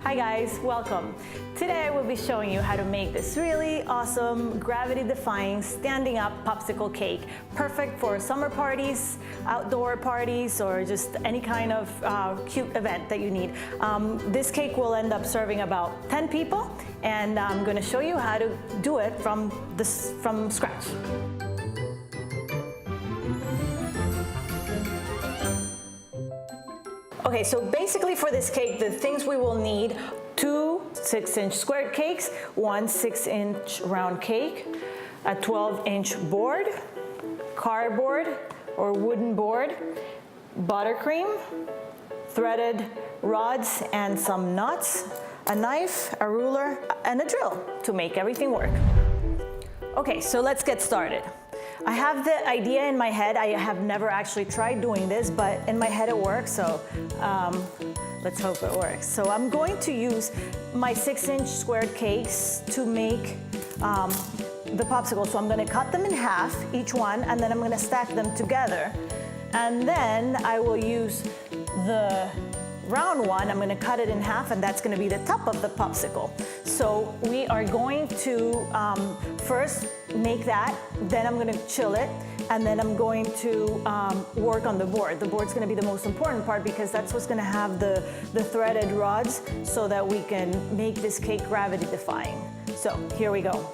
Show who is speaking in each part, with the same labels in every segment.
Speaker 1: Hi guys, welcome. Today I will be showing you how to make this really awesome, gravity-defying, standing up popsicle cake. Perfect for summer parties, outdoor parties, or just any kind of cute event that you need. This cake will end up serving about 10 people, and I'm going to show you how to do it from scratch. Okay, so basically for this cake, the things we will need: 2 6-inch squared cakes, 1 6-inch round cake, a 12-inch board, cardboard or wooden board, buttercream, threaded rods and some nuts, a knife, a ruler, and a drill to make everything work. Okay, so let's get started. I have the idea in my head. I have never actually tried doing this, but in my head it works, so let's hope it works. So I'm going to use my 6-inch squared cakes to make the popsicle. So I'm going to cut them in half, each one, and then I'm going to stack them together. And then I will use the round one. I'm going to cut it in half, and that's going to be the top of the popsicle. So we are going to first make that, then I'm going to chill it, and then I'm going to work on the board. The board's going to be the most important part because that's what's going to have the threaded rods so that we can make this cake gravity defying. So here we go.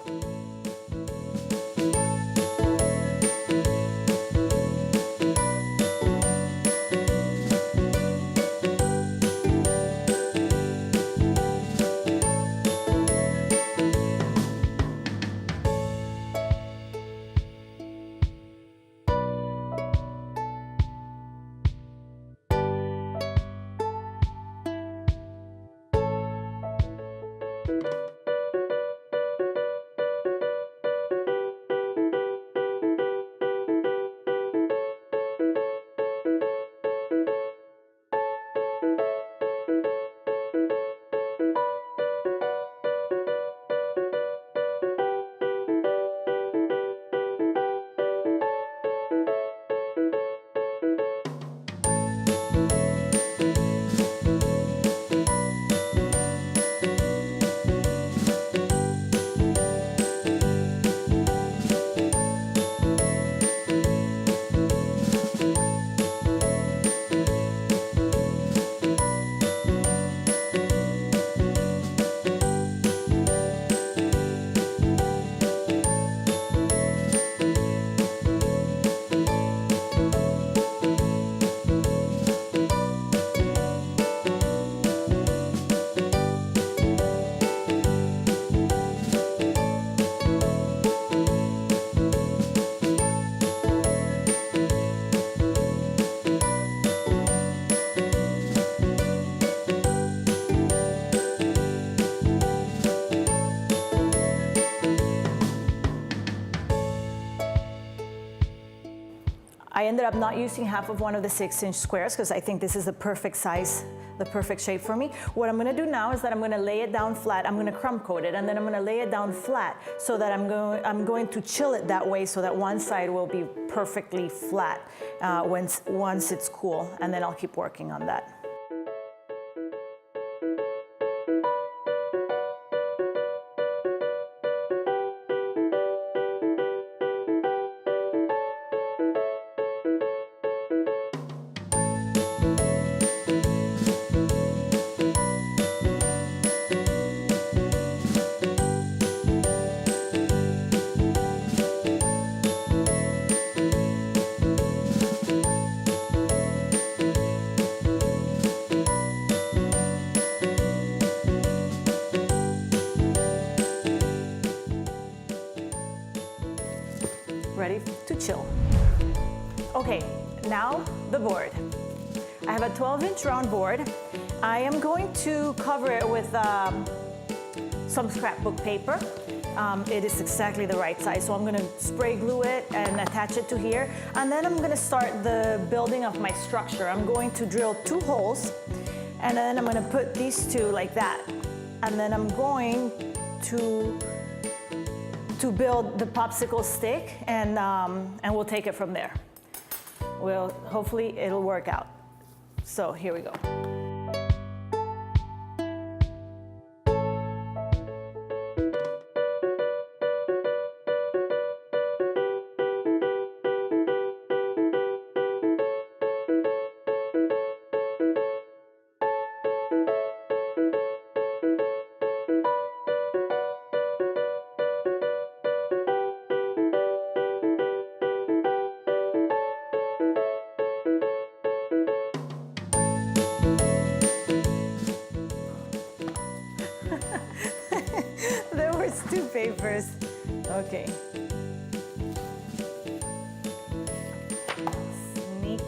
Speaker 1: I ended up not using half of one of the 6-inch squares because I think this is the perfect size, the perfect shape for me. What I'm going to do now is that I'm going to lay it down flat. I'm going to crumb coat it, and then I'm going to lay it down flat so that I'm going to chill it that way so that one side will be perfectly flat once it's cool, and then I'll keep working on that. Ready to chill. Okay, now the board. I have a 12-inch round board. I am going to cover it with some scrapbook paper. It is exactly the right size, so I'm going to spray glue it and attach it to here. And then I'm going to start the building of my structure. I'm going to drill 2 holes, and then I'm going to put these 2 like that. And then I'm going to build the popsicle stick, and we'll take it from there. Hopefully it'll work out. So here we go. two papers. Okay. Sneaky.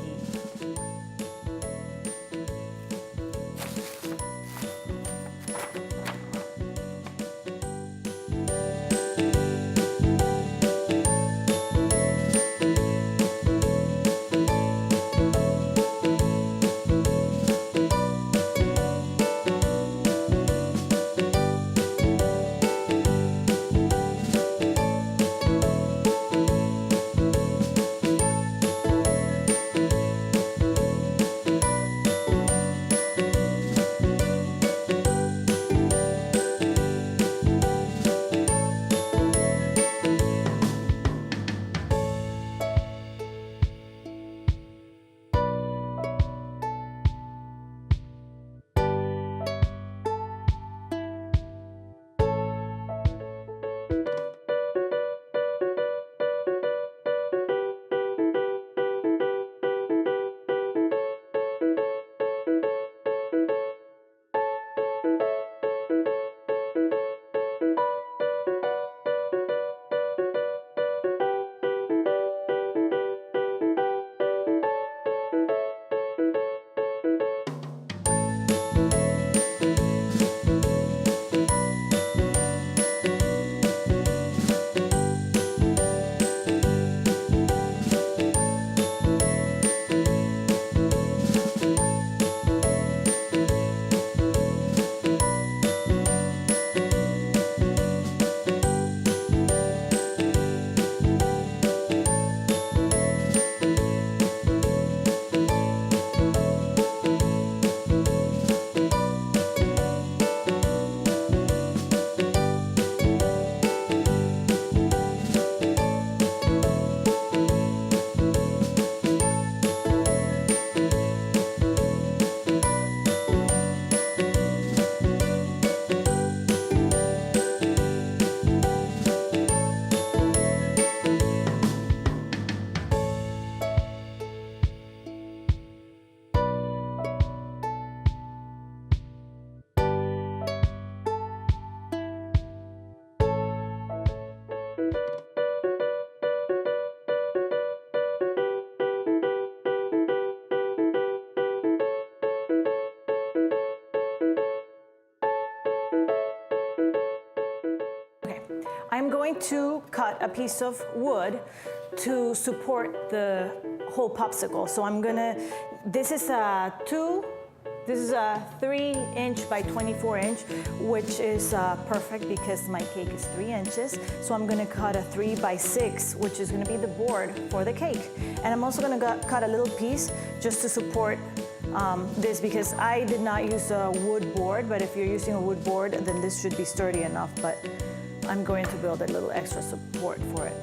Speaker 1: I'm going to cut a piece of wood to support the whole popsicle. So I'm gonna, this is a 3" by 24", which is perfect because my cake is 3 inches. So I'm gonna cut a 3x6, which is gonna be the board for the cake. And I'm also gonna cut a little piece just to support this, because I did not use a wood board, but if you're using a wood board, then this should be sturdy enough. But I'm going to build a little extra support for it.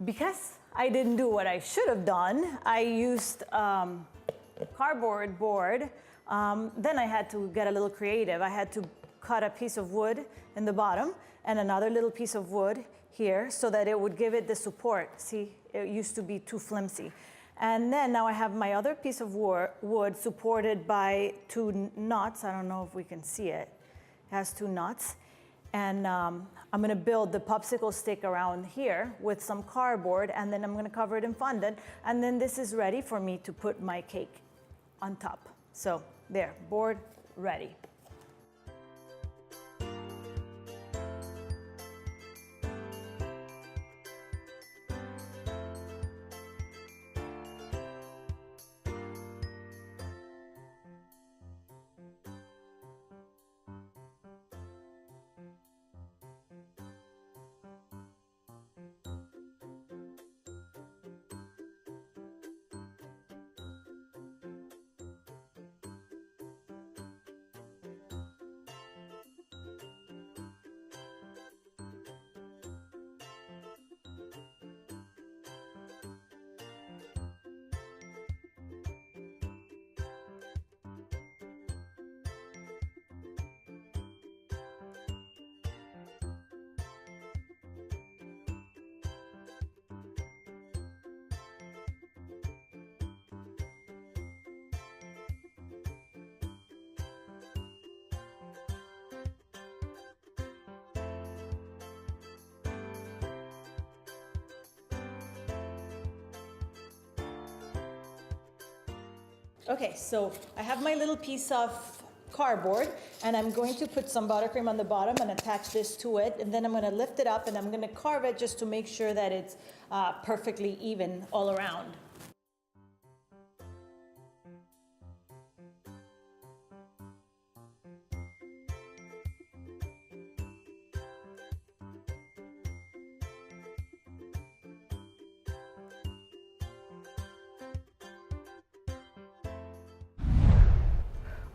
Speaker 1: because I didn't do what I should have done, I used cardboard board. Then I had to get a little creative. I had to cut a piece of wood in the bottom and another little piece of wood here so that it would give it the support. See, it used to be too flimsy. And then now I have my other piece of wood supported by two nuts. I don't know if we can see it. It has two nuts. And I'm gonna build the popsicle stick around here with some cardboard, and then I'm gonna cover it in fondant. And then this is ready for me to put my cake on top. So there, board ready. Okay, so I have my little piece of cardboard, and I'm going to put some buttercream on the bottom and attach this to it, and then I'm going to lift it up and I'm going to carve it just to make sure that it's perfectly even all around.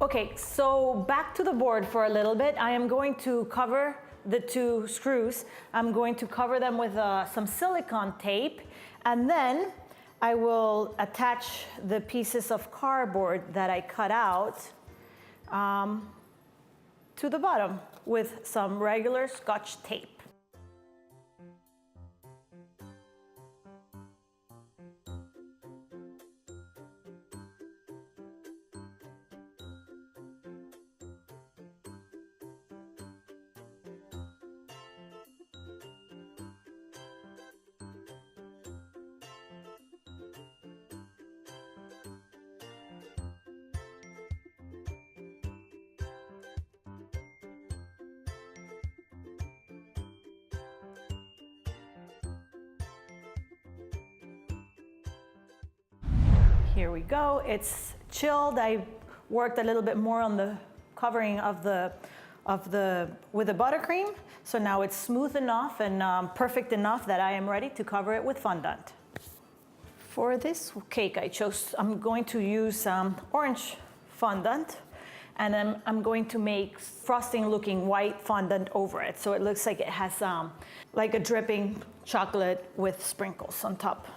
Speaker 1: Okay, so back to the board for a little bit. I am going to cover the two screws. I'm going to cover them with some silicone tape, and then I will attach the pieces of cardboard that I cut out to the bottom with some regular Scotch tape. Here we go. It's chilled. I worked a little bit more on the covering with the buttercream. So now it's smooth enough and perfect enough that I am ready to cover it with fondant. For this cake I'm going to use orange fondant, and I'm going to make frosting looking white fondant over it. So it looks like it has like a dripping chocolate with sprinkles on top.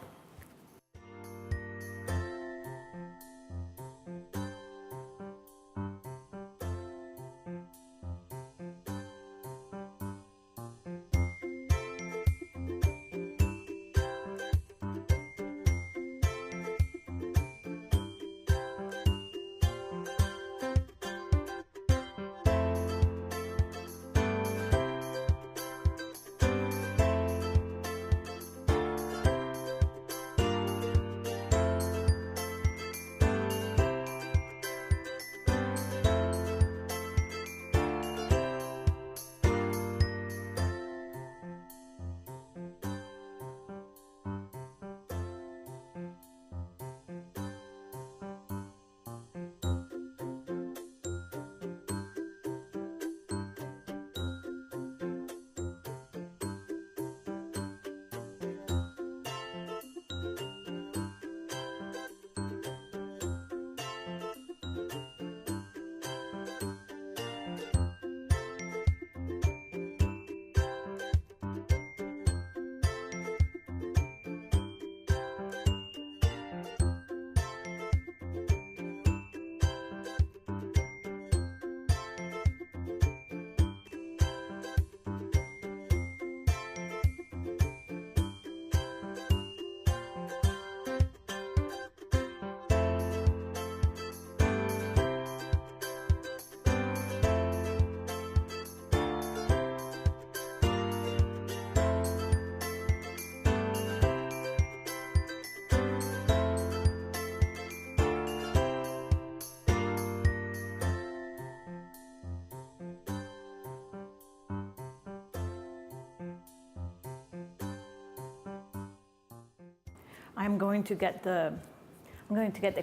Speaker 1: I'm going to get the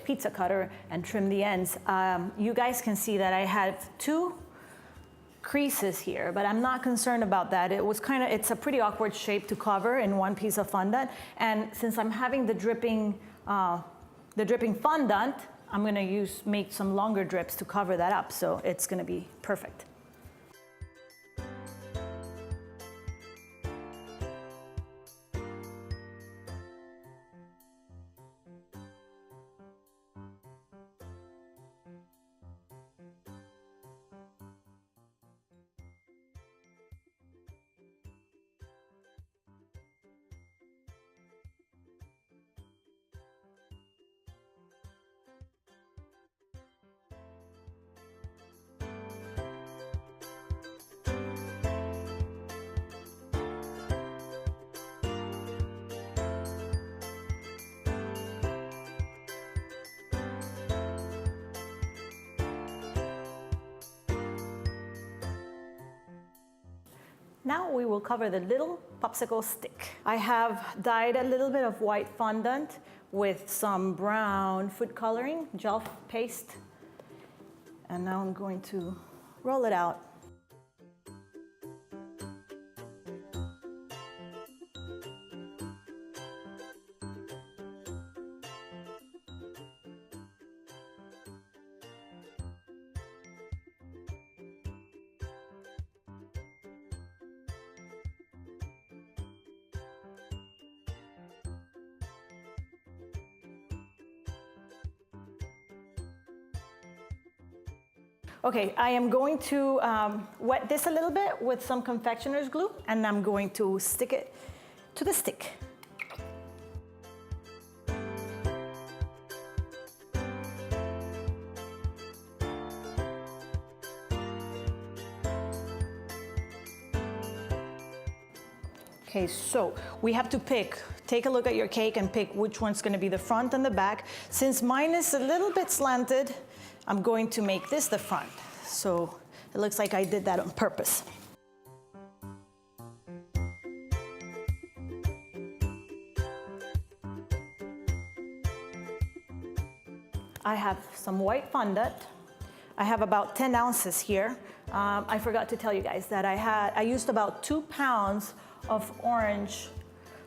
Speaker 1: pizza cutter and trim the ends. You guys can see that I have 2 creases here, but I'm not concerned about that. It's a pretty awkward shape to cover in one piece of fondant. And since I'm having the dripping fondant, I'm gonna make some longer drips to cover that up. So it's gonna be perfect. Now we will cover the little popsicle stick. I have dyed a little bit of white fondant with some brown food coloring, gel paste. And now I'm going to roll it out. Okay, I am going to wet this a little bit with some confectioner's glue, and I'm going to stick it to the stick. Okay, so we have to take a look at your cake and pick which one's gonna be the front and the back. Since mine is a little bit slanted, I'm going to make this the front. So it looks like I did that on purpose. I have some white fondant. I have about 10 ounces here. I forgot to tell you guys that I used about 2 pounds of orange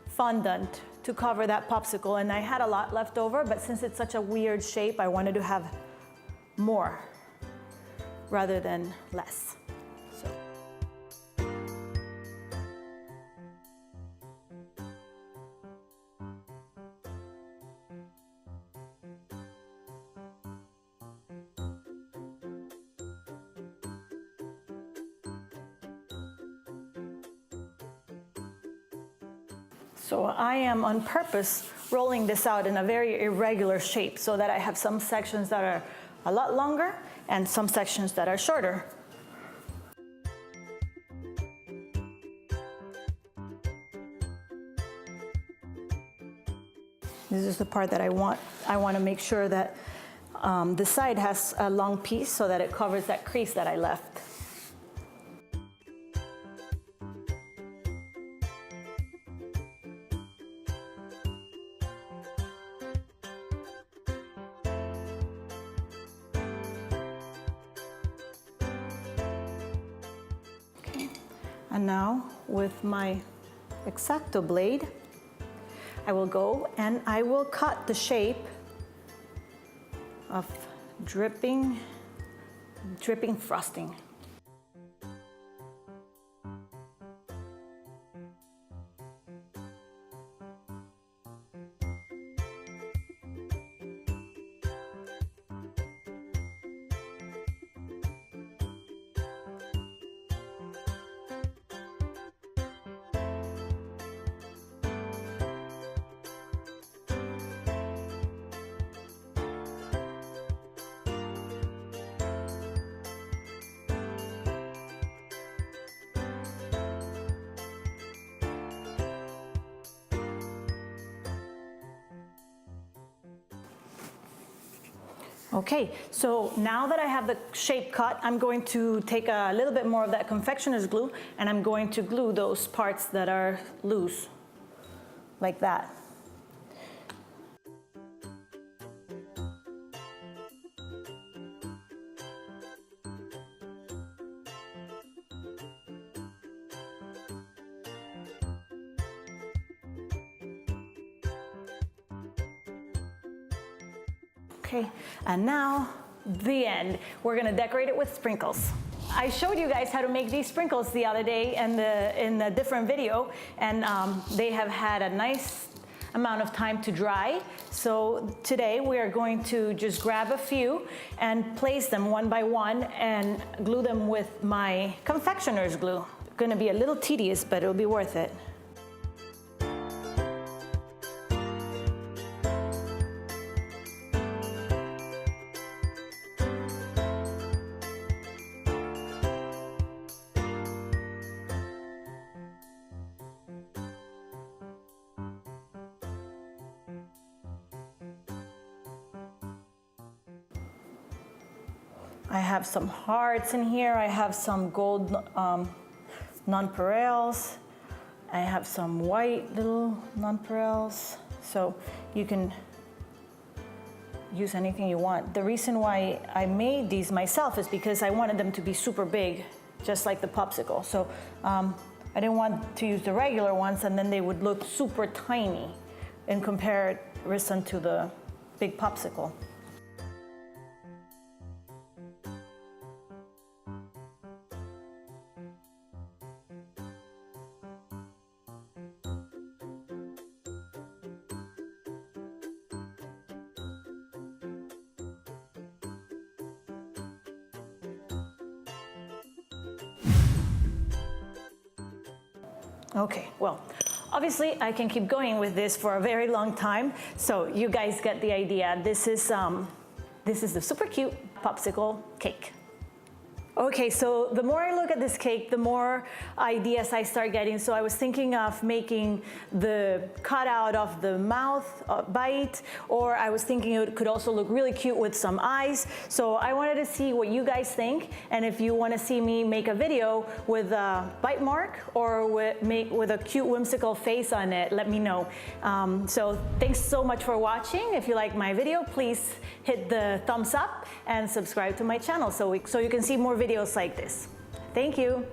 Speaker 1: fondant to cover that popsicle, and I had a lot left over, but since it's such a weird shape, I wanted to have more rather than less. So I am on purpose rolling this out in a very irregular shape so that I have some sections that are a lot longer and some sections that are shorter. This is the part that I want to make sure that the side has a long piece so that it covers that crease that I left. And now with my X-Acto blade, I will go and I will cut the shape of dripping frosting. Okay, so now that I have the shape cut, I'm going to take a little bit more of that confectioner's glue and I'm going to glue those parts that are loose, like that. Okay, and now the end. We're gonna decorate it with sprinkles. I showed you guys how to make these sprinkles the other day in a different video, and they have had a nice amount of time to dry. So today we are going to just grab a few and place them one by one and glue them with my confectioner's glue. Gonna be a little tedious, but it'll be worth it. I have some hearts in here. I have some gold nonpareils. I have some white little nonpareils. So you can use anything you want. The reason why I made these myself is because I wanted them to be super big, just like the popsicle. So I didn't want to use the regular ones and then they would look super tiny in comparison to the big popsicle. Okay, well, obviously I can keep going with this for a very long time, so you guys get the idea. This is the super cute popsicle cake. Okay, so the more I look at this cake, the more ideas I start getting. So I was thinking of making the cutout of the mouth bite, or I was thinking it could also look really cute with some eyes. So I wanted to see what you guys think, and if you want to see me make a video with a bite mark or with a cute whimsical face on it, let me know. So thanks so much for watching. If you like my video, please hit the thumbs up and subscribe to my channel so you can see more videos like this. Thank you.